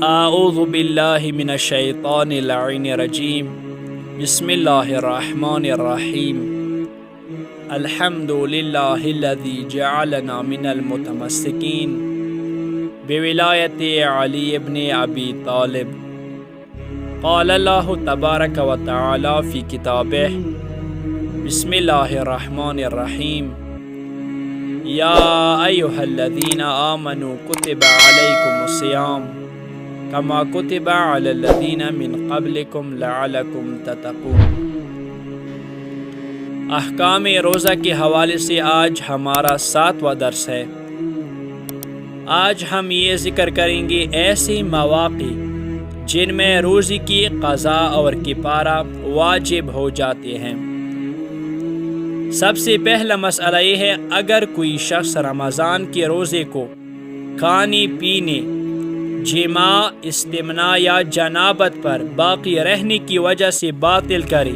اعوذ باللہ من الشیطان اللعین الرجیم بسم اللہ الرحمن الرحیم الحمد للہ الذی جعلنا من المتمسکین بولایت علی ابن ابی طالب قال اللہ تبارک و تعالی فی کتابہ بسم اللہ الرحمن الرحیم یا ایہا الذین آمنوا کتب علیکم الصیام کما کتب علی الذین من قبلکم لعلکم تتقون۔ احکام روزہ کے حوالے سے آج ہمارا 7واں درس ہے۔ آج ہم یہ ذکر کریں گے ایسے مواقع جن میں روزے کی قضا اور کفارہ واجب ہو جاتے ہیں۔ سب سے پہلا مسئلہ یہ ہے، اگر کوئی شخص رمضان کے روزے کو کھانے پینے، جماع، استمناء یا جنابت پر باقی رہنے کی وجہ سے باطل کرے،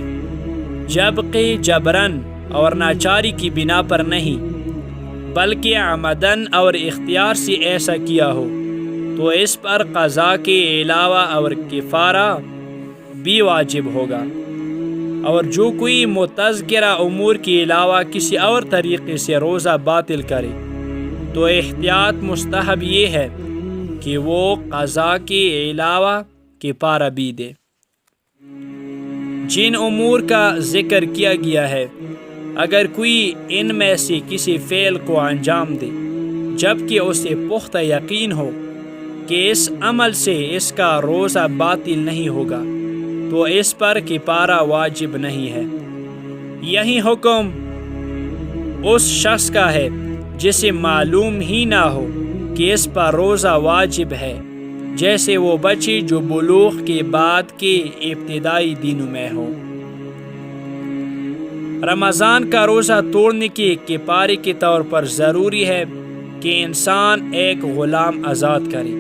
جبکہ جبراً اور ناچاری کی بنا پر نہیں بلکہ عمداً اور اختیار سے ایسا کیا ہو، تو اس پر قضا کے علاوہ اور کفارہ بھی واجب ہوگا۔ اور جو کوئی متذکرہ امور کے علاوہ کسی اور طریقے سے روزہ باطل کرے تو احتیاط مستحب یہ ہے کہ وہ قضا کے علاوہ کفارہ بھی دے۔ جن امور کا ذکر کیا گیا ہے، اگر کوئی ان میں سے کسی فعل کو انجام دے جبکہ اسے پختہ یقین ہو کہ اس عمل سے اس کا روزہ باطل نہیں ہوگا تو اس پر کفارہ واجب نہیں ہے۔ یہی حکم اس شخص کا ہے جسے معلوم ہی نہ ہو کہ اس پر روزہ واجب ہے، جیسے وہ بچے جو بلوغ کے بعد کے ابتدائی دنوں میں ہو۔ رمضان کا روزہ توڑنے کے کفارے کے طور پر ضروری ہے کہ انسان ایک غلام آزاد کرے،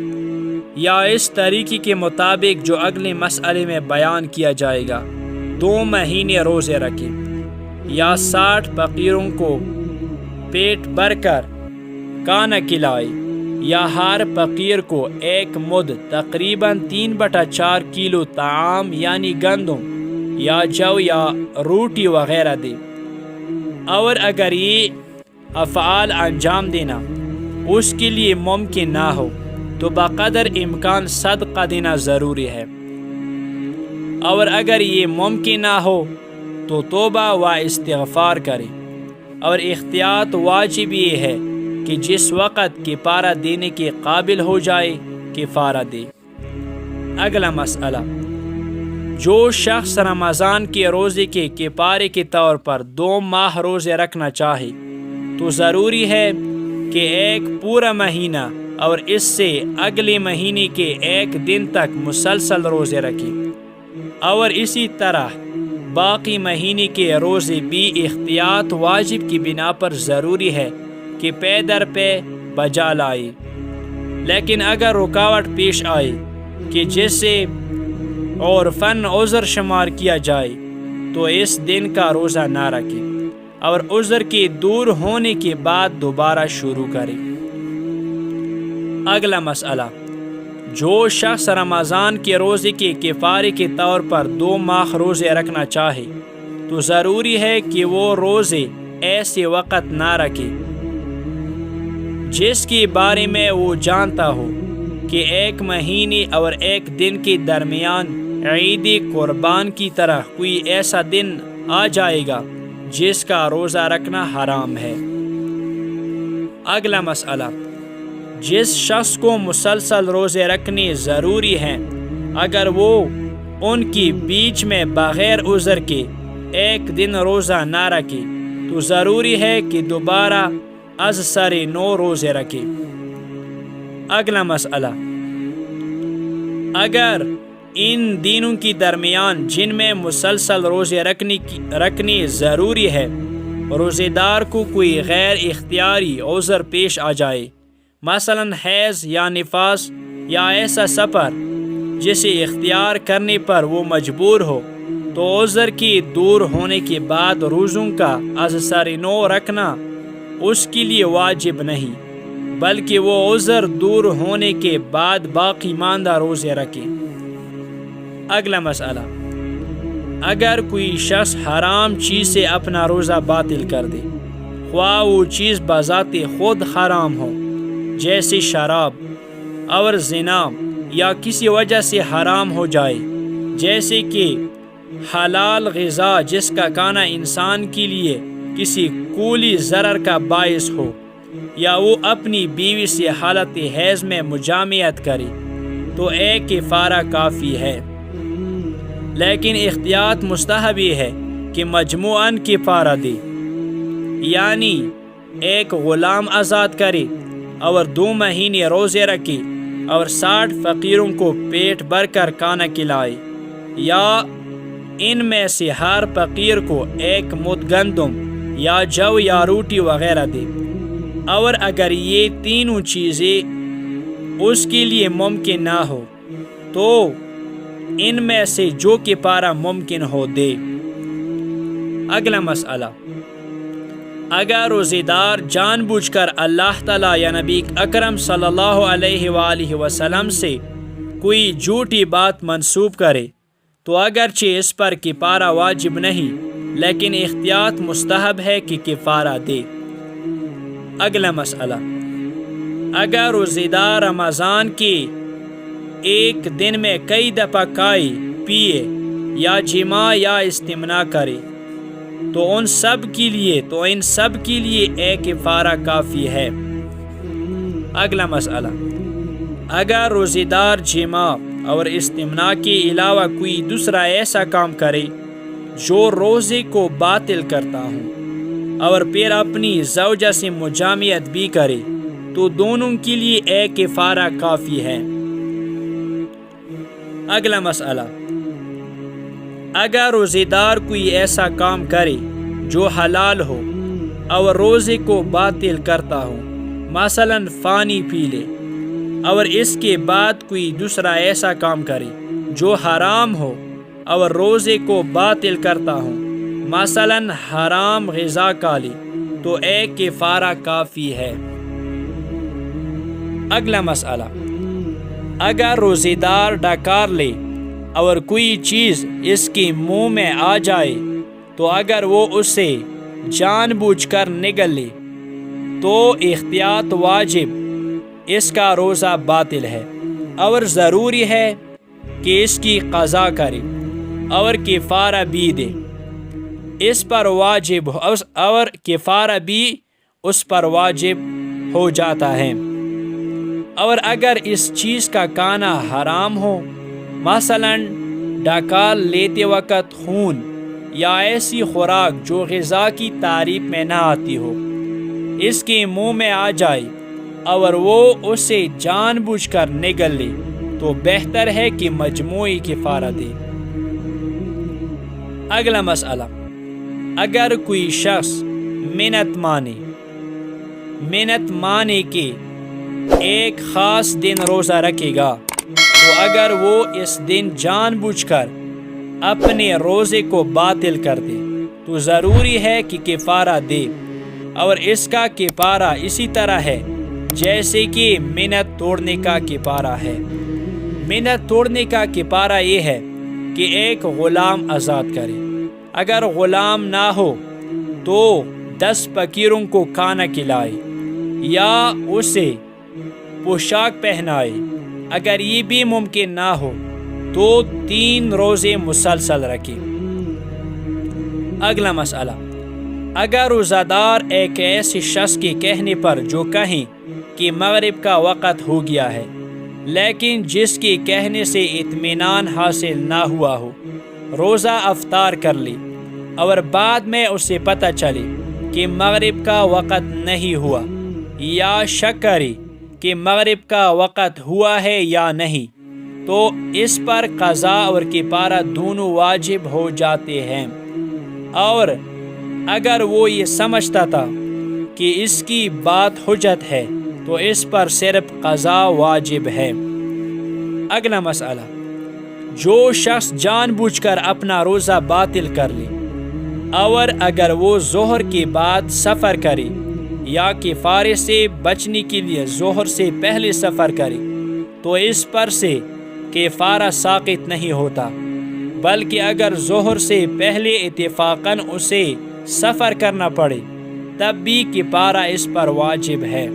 یا اس طریقے کے مطابق جو اگلے مسئلے میں بیان کیا جائے گا 2 مہینے روزے رکھے، یا 60 فقیروں کو پیٹ بھر کر کھانا کھلائے، یا ہر فقیر کو 1 مد تقریباً 3/4 کلو طعام یعنی گندم یا جو یا روٹی وغیرہ دے۔ اور اگر یہ افعال انجام دینا اس کے لیے ممکن نہ ہو تو بقدر امکان صدقہ دینا ضروری ہے، اور اگر یہ ممکن نہ ہو تو توبہ و استغفار کرے۔ اور احتیاط واجب یہ ہے کہ جس وقت کفارہ دینے کے قابل ہو جائے کفارہ دے۔ اگلا مسئلہ، جو شخص رمضان کے روزے کے کفارے کے طور پر 2 ماہ روزے رکھنا چاہے تو ضروری ہے کہ 1 پورا مہینہ اور اس سے اگلے مہینے کے 1 دن تک مسلسل روزے رکھے، اور اسی طرح باقی مہینے کے روزے بھی احتیاط واجب کی بنا پر ضروری ہے کہ پے در پے بجا لائے۔ لیکن اگر رکاوٹ پیش آئے کہ جسے عرفاً عذر شمار کیا جائے تو اس دن کا روزہ نہ رکھے، اور عذر کے دور ہونے کے بعد دوبارہ شروع کرے۔ اگلا مسئلہ، جو شخص رمضان کے روزے کے کفارے کے طور پر 2 ماہ روزے رکھنا چاہے تو ضروری ہے کہ وہ روزے ایسے وقت نہ رکھے جس کے بارے میں وہ جانتا ہو کہ 1 مہینے اور 1 دن کے درمیان عید قربان کی طرح کوئی ایسا دن آ جائے گا جس کا روزہ رکھنا حرام ہے۔ اگلا مسئلہ، جس شخص کو مسلسل روزے رکھنے ضروری ہیں، اگر وہ ان کی بیچ میں بغیر عذر کے 1 دن روزہ نہ رکھے تو ضروری ہے کہ دوبارہ از سر نو روزے رکھے۔ اگلا مسئلہ، اگر ان دنوں کی درمیان جن میں مسلسل روزے رکھنے ضروری ہے روزے دار کو کوئی غیر اختیاری عذر پیش آ جائے، مثلا حیض یا نفاس یا ایسا سفر جسے اختیار کرنے پر وہ مجبور ہو، تو عذر کے دور ہونے کے بعد روزوں کا از سر نو رکھنا اس کے لیے واجب نہیں بلکہ وہ عذر دور ہونے کے بعد باقی ماندہ روزے رکھے۔ اگلا مسئلہ، اگر کوئی شخص حرام چیز سے اپنا روزہ باطل کر دے، خواہ وہ چیز بذات خود حرام ہو جیسے شراب اور زنا، یا کسی وجہ سے حرام ہو جائے جیسے کہ حلال غذا جس کا کھانا انسان کے لیے کسی کولی ضرر کا باعث ہو، یا وہ اپنی بیوی سے حالت حیض میں مجامعت کرے، تو ایک کفارہ کافی ہے۔ لیکن احتیاط مستحب یہ ہے کہ مجموعاً کفارہ دے، یعنی ایک غلام آزاد کرے اور 2 مہینے روزے رکھے اور 60 فقیروں کو پیٹ بھر کر کھانا کھلائے، یا ان میں سے ہر فقیر کو 1 مد گندم یا جو یا روٹی وغیرہ دے۔ اور اگر یہ تینوں چیزیں اس کے لیے ممکن نہ ہو تو ان میں سے جو کفارہ ممکن ہو دے۔ اگلا مسئلہ، اگر روزے دار جان بوجھ کر اللہ تعالیٰ یا نبی اکرم صلی اللہ علیہ وآلہ وسلم سے کوئی جھوٹی بات منسوب کرے تو اگرچہ اس پر کفارہ واجب نہیں، لیکن احتیاط مستحب ہے کہ کفارہ دے۔ اگلا مسئلہ، اگر روزے دار رمضان کے ایک دن میں کئی دفعہ کھائے پیے یا جماع یا استمنا کرے تو ان سب کے لیے ایک کفارہ کافی ہے۔ اگلا مسئلہ، اگر روزے دار جماع اور استمنا کے علاوہ کوئی دوسرا ایسا کام کرے جو روزے کو باطل کرتا ہوں اور پھر اپنی زوجہ سے مجامعت بھی کرے تو دونوں کے لیے ایک کفارہ کافی ہے۔ اگلا مسئلہ، اگر روزے دار کوئی ایسا کام کرے جو حلال ہو اور روزے کو باطل کرتا ہو، مثلا پانی پی لے، اور اس کے بعد کوئی دوسرا ایسا کام کرے جو حرام ہو اور روزے کو باطل کرتا ہو، مثلا حرام غذا کھا لے، تو ایک کفارہ کافی ہے۔ اگلا مسئلہ، اگر روزے دار ڈکار لے اور کوئی چیز اس کے منہ میں آ جائے تو اگر وہ اسے جان بوجھ کر نگل لے تو احتیاط واجب، اس کا روزہ باطل ہے اور ضروری ہے کہ اس کی قضا کرے اور کفارہ بھی دے، اس پر واجب اور کفارہ بھی اس پر واجب ہو جاتا ہے۔ اور اگر اس چیز کا کھانا حرام ہو، مثلا ڈکار لیتے وقت خون یا ایسی خوراک جو غذا کی تعریف میں نہ آتی ہو اس کے منہ میں آ جائے اور وہ اسے جان بوجھ کر نگل لے تو بہتر ہے کہ مجموعی کفارہ دے۔ اگلا مسئلہ، اگر کوئی شخص منت مانے کہ ایک خاص دن روزہ رکھے گا تو اگر وہ اس دن جان بوجھ کر اپنے روزے کو باطل کر دے تو ضروری ہے کہ کفارہ دے، اور اس کا کفارہ اسی طرح ہے جیسے کہ منت توڑنے کا کفارہ ہے۔ منت توڑنے کا کفارہ یہ ہے کہ ایک غلام آزاد کرے، اگر غلام نہ ہو تو 10 فقیروں کو کھانا کھلائے یا اسے پوشاک پہنائے، اگر یہ بھی ممکن نہ ہو تو 3 روزے مسلسل رکھے۔ اگلا مسئلہ، اگر روزہ دار ایک ایسے شخص کے کہنے پر جو کہیں کہ مغرب کا وقت ہو گیا ہے لیکن جس کے کہنے سے اطمینان حاصل نہ ہوا ہو روزہ افطار کر لے اور بعد میں اسے پتہ چلے کہ مغرب کا وقت نہیں ہوا، یا شک کرے کہ مغرب کا وقت ہوا ہے یا نہیں، تو اس پر قضا اور کفارہ دونوں واجب ہو جاتے ہیں۔ اور اگر وہ یہ سمجھتا تھا کہ اس کی بات حجت ہے تو اس پر صرف قضا واجب ہے۔ اگلا مسئلہ، جو شخص جان بوجھ کر اپنا روزہ باطل کر لے اور اگر وہ ظہر کے بعد سفر کرے یا کفارے سے بچنے کے لیے ظہر سے پہلے سفر کرے تو اس پر سے کفارہ ساقط نہیں ہوتا، بلکہ اگر ظہر سے پہلے اتفاقاً اسے سفر کرنا پڑے تب بھی کفارہ اس پر واجب ہے۔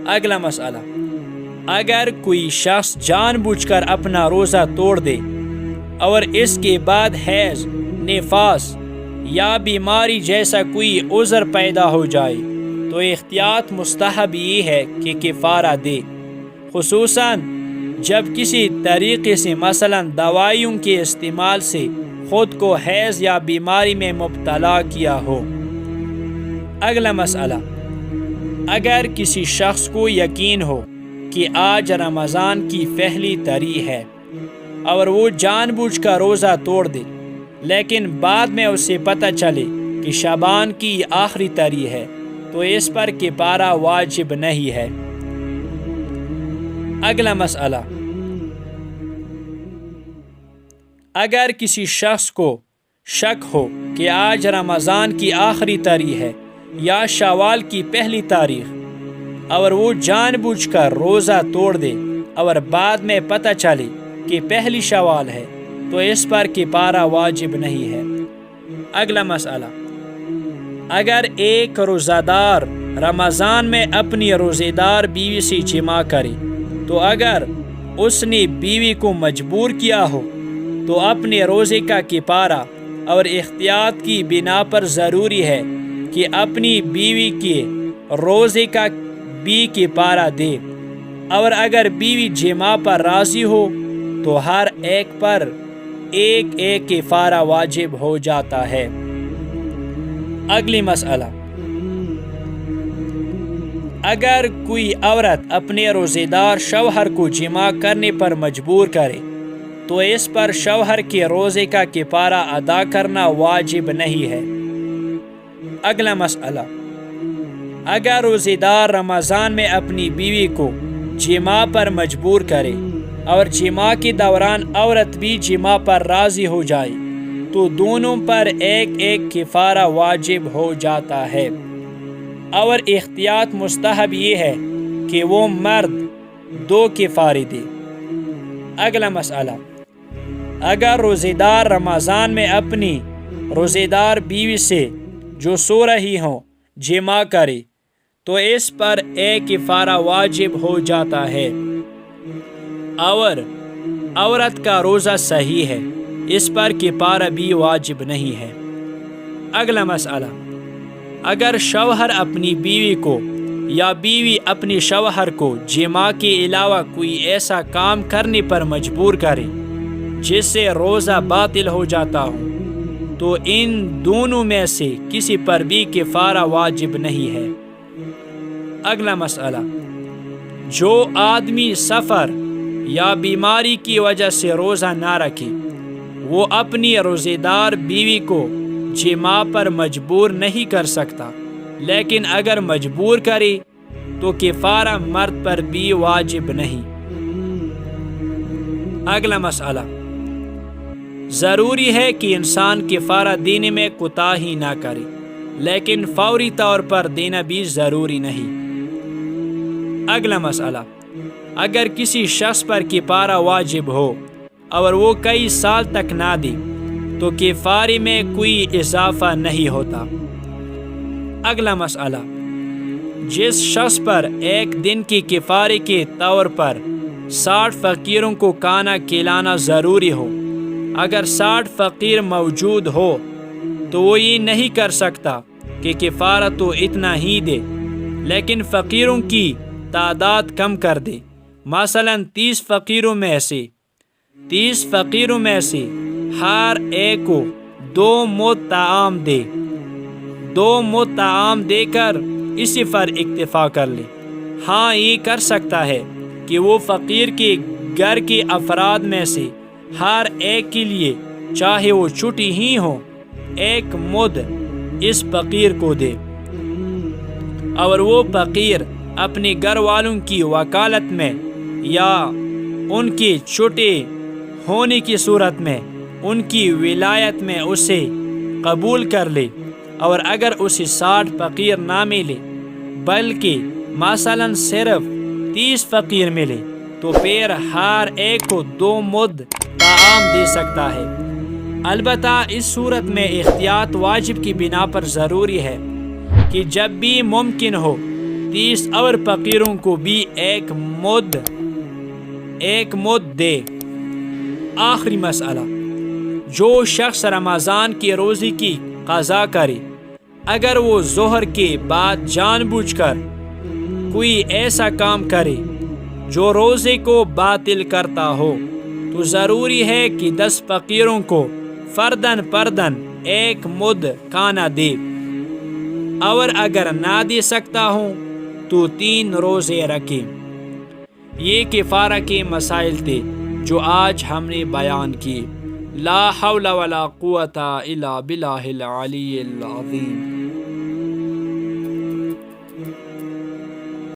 اگلا مسئلہ، اگر کوئی شخص جان بوجھ کر اپنا روزہ توڑ دے اور اس کے بعد حیض، نفاس یا بیماری جیسا کوئی عذر پیدا ہو جائے تو احتیاط مستحب یہ ہے کہ کفارہ دے، خصوصاً جب کسی طریقے سے مثلا دوائیوں کے استعمال سے خود کو حیض یا بیماری میں مبتلا کیا ہو۔ اگلا مسئلہ، اگر کسی شخص کو یقین ہو کہ آج رمضان کی پہلی تاریخ ہے اور وہ جان بوجھ کر روزہ توڑ دے، لیکن بعد میں اسے پتہ چلے کہ شعبان کی آخری تاریخ ہے تو اس پر کفارہ واجب نہیں ہے۔ اگلا مسئلہ، اگر کسی شخص کو شک ہو کہ آج رمضان کی آخری تاریخ ہے یا شوال کی پہلی تاریخ اور وہ جان بوجھ کر روزہ توڑ دے اور بعد میں پتہ چلے کہ پہلی شوال ہے تو اس پر کفارہ واجب نہیں ہے۔ اگلا مسئلہ، اگر ایک روزہ دار رمضان میں اپنی روزے دار بیوی سے جماع کرے تو اگر اس نے بیوی کو مجبور کیا ہو تو اپنے روزے کا کفارہ اور احتیاط کی بنا پر ضروری ہے کہ اپنی بیوی کے روزے کا بھی کفارہ دے، اور اگر بیوی جماع پر راضی ہو تو ہر ایک پر ایک ایک کفارہ واجب ہو جاتا ہے۔ اگلی مسئلہ، اگر کوئی عورت اپنے روزے دار شوہر کو جماع کرنے پر مجبور کرے تو اس پر شوہر کے روزے کا کفارہ ادا کرنا واجب نہیں ہے۔ اگلا مسئلہ، اگر روزے دار رمضان میں اپنی بیوی کو جماع پر مجبور کرے اور جماع کے دوران عورت بھی جماع پر راضی ہو جائے تو دونوں پر ایک ایک کفارہ واجب ہو جاتا ہے، اور احتیاط مستحب یہ ہے کہ وہ مرد 2 کفارے دے۔ اگلا مسئلہ، اگر روزے دار رمضان میں اپنی روزے دار بیوی سے جو سو رہی ہوں جماع کرے تو اس پر ایک کفارہ واجب ہو جاتا ہے، اور عورت کا روزہ صحیح ہے، اس پر کفارہ بھی واجب نہیں ہے۔ اگلا مسئلہ، اگر شوہر اپنی بیوی کو یا بیوی اپنی شوہر کو جماع کے علاوہ کوئی ایسا کام کرنے پر مجبور کرے جس سے روزہ باطل ہو جاتا ہو تو ان دونوں میں سے کسی پر بھی کفارہ واجب نہیں ہے۔ اگلا مسئلہ، جو آدمی سفر یا بیماری کی وجہ سے روزہ نہ رکھے وہ اپنی روزے دار بیوی کو جماع پر مجبور نہیں کر سکتا، لیکن اگر مجبور کرے تو کفارہ مرد پر بھی واجب نہیں۔ اگلا مسئلہ، ضروری ہے کہ انسان کفارہ دینے میں کوتاہی نہ کرے، لیکن فوری طور پر دینا بھی ضروری نہیں۔ اگلا مسئلہ، اگر کسی شخص پر کفارہ واجب ہو اور وہ کئی سال تک نہ دے تو کفارے میں کوئی اضافہ نہیں ہوتا۔ اگلا مسئلہ، جس شخص پر ایک دن کی کفارے کے طور پر 60 فقیروں کو کھانا کھلانا ضروری ہو، اگر 60 فقیر موجود ہو تو وہ یہ نہیں کر سکتا کہ کفارہ تو اتنا ہی دے، لیکن فقیروں کی تعداد کم کر دے، مثلا 30 فقیروں میں سے ہر ایک کو 2 مد طعام دے، 2 مد طعام دے کر اسی پر اکتفا کر لے۔ ہاں، یہ کر سکتا ہے کہ وہ فقیر کے گھر کے افراد میں سے ہر ایک کے لیے، چاہے وہ چھوٹی ہی ہو، 1 مد اس فقیر کو دے، اور وہ فقیر اپنے گھر والوں کی وکالت میں یا ان کے چھوٹے ہونے کی صورت میں ان کی ولایت میں اسے قبول کر لے، اور اگر اسے 60 فقیر نہ ملے بلکہ مثلا صرف 30 فقیر ملے تو پھر ہر ایک کو 2 مد طعام دے سکتا ہے۔ البتہ اس صورت میں احتیاط واجب کی بنا پر ضروری ہے کہ جب بھی ممکن ہو 30 اور فقیروں کو بھی ایک مد دے۔ آخری مسئلہ، جو شخص رمضان کی روزے کی قضا کرے اگر وہ ظہر کے بعد جان بوجھ کر کوئی ایسا کام کرے جو روزے کو باطل کرتا ہو تو ضروری ہے کہ 10 فقیروں کو فرداً 1 مد کھانا دے، اور اگر نہ دے سکتا ہوں تو 3 روزے رکھے۔ یہ کفارہ کے مسائل تھے جو آج ہم نے بیان کیے۔ لا حول ولا قوة الا باللہ العلی العظیم۔